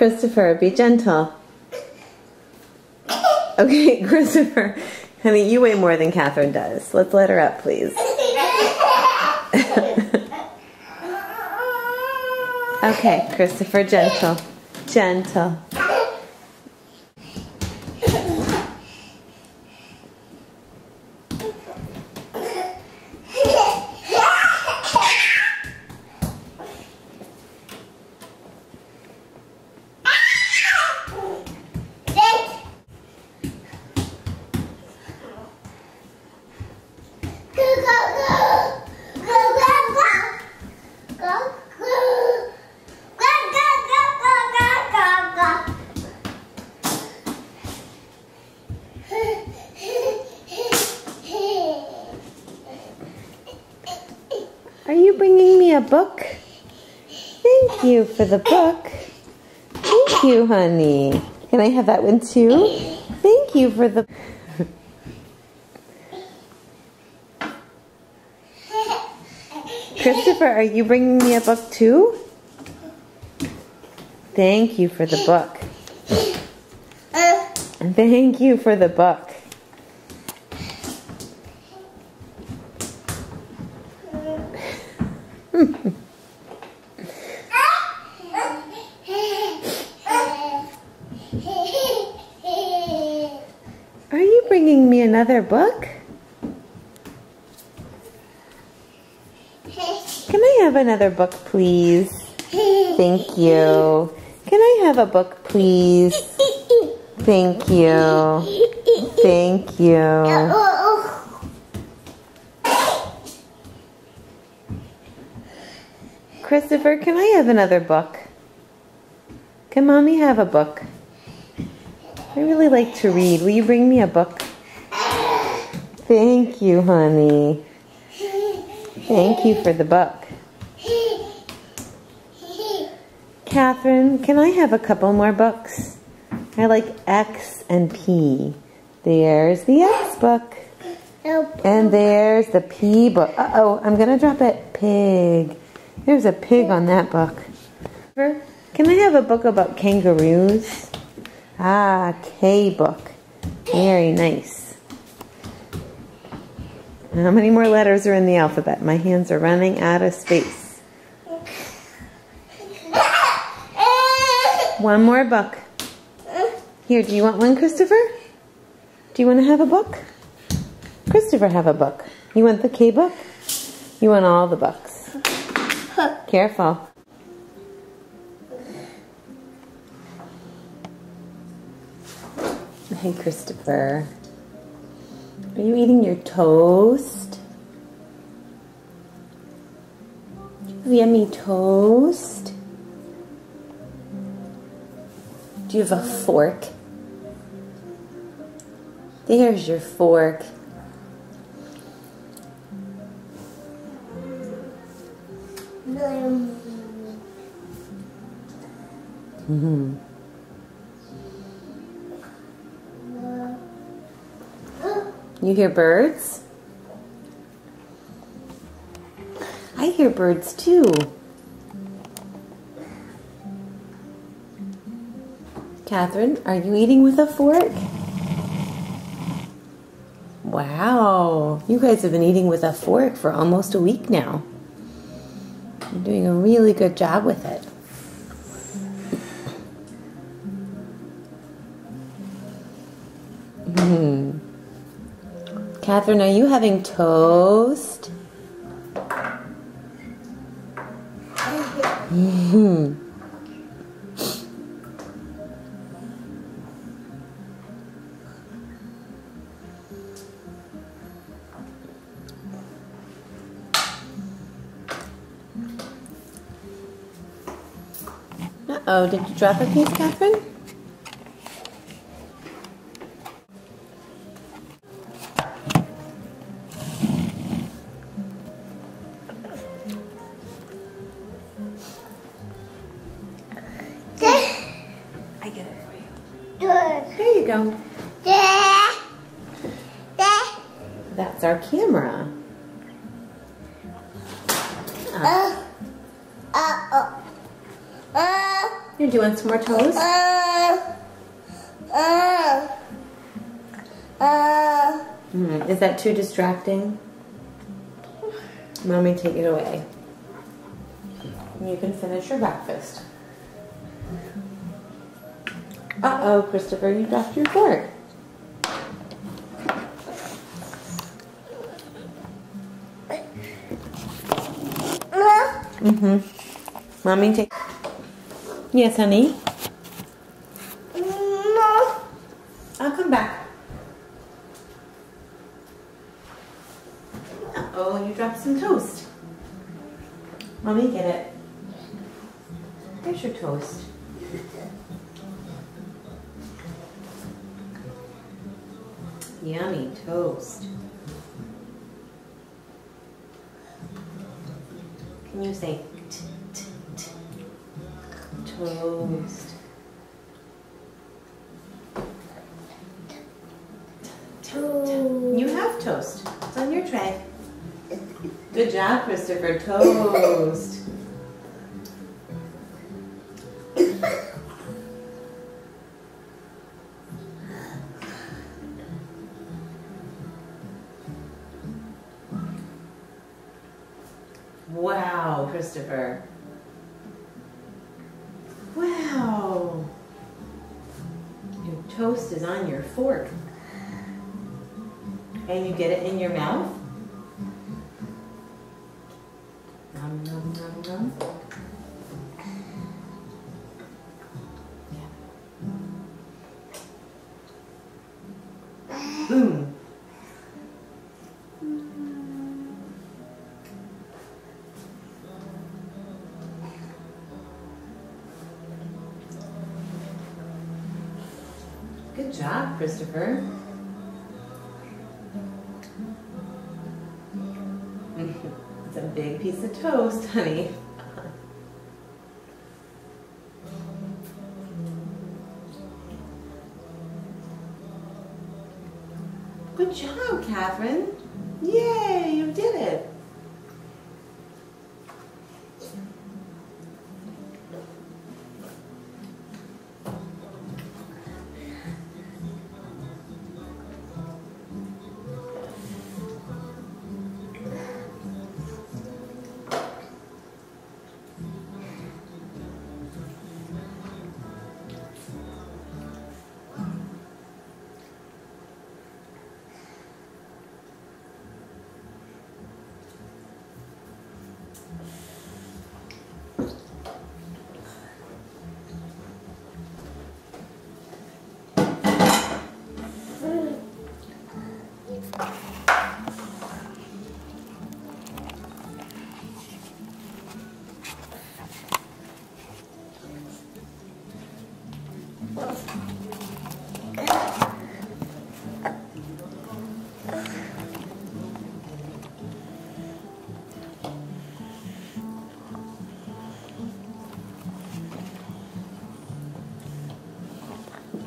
Christopher, be gentle. Okay, Christopher, honey, you weigh more than Catherine does. Let's let her up, please. Okay, Christopher, gentle. Gentle. Are you bringing me a book? Thank you for the book. Thank you, honey. Can I have that one too? Thank you for the... Christopher, are you bringing me a book too? Thank you for the book. And thank you for the book. Are you bringing me another book? Can I have another book, please? Thank you. Can I have a book, please? Thank you. Thank you. Christopher, can I have another book? Can Mommy have a book? I really like to read. Will you bring me a book? Thank you, honey. Thank you for the book. Catherine, can I have a couple more books? I like X and P. There's the X book. And there's the P book. Uh-oh, I'm going to drop it. Pig. There's a pig on that book. Can I have a book about kangaroos? Ah, K book. Very nice. How many more letters are in the alphabet? My hands are running out of space. One more book. Here, do you want one, Christopher? Do you want to have a book? Christopher, have a book. You want the K book? You want all the books. Careful. Hey, Christopher. Are you eating your toast? Yummy toast? Do you have a fork? There's your fork. Mm-hmm. You hear birds? I hear birds too. Catherine, are you eating with a fork? Wow, you guys have been eating with a fork for almost a week now. You're doing a really good job with it. Catherine, are you having toast? Uh-oh, did you drop a piece, Catherine? I get it for you. There you go. That's our camera. Here, do you want some more toast? Is that too distracting? Mommy, take it away. And you can finish your breakfast. Uh-oh, Christopher, you dropped your fork. Mommy, take... Yes, honey? No. I'll come back. Uh-oh, you dropped some toast. Mommy, get it. There's your toast. Yummy toast. Can you say toast? You have toast. It's on your tray. Good job, Christopher. Toast. Wow, Christopher. Wow. Your toast is on your fork. And you get it in your mouth? Nom, nom, nom, nom. Boom. Good job, Christopher. It's a big piece of toast, honey. Good job, Catherine. Yay, you did it.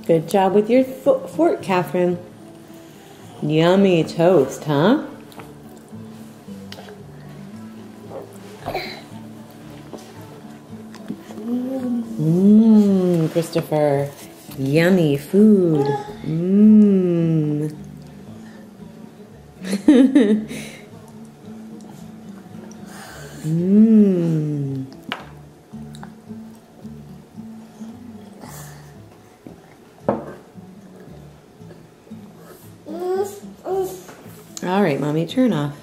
Good job with your fork, Catherine. Yummy toast, huh? Christopher. Yummy food. All right, Mommy, turn off.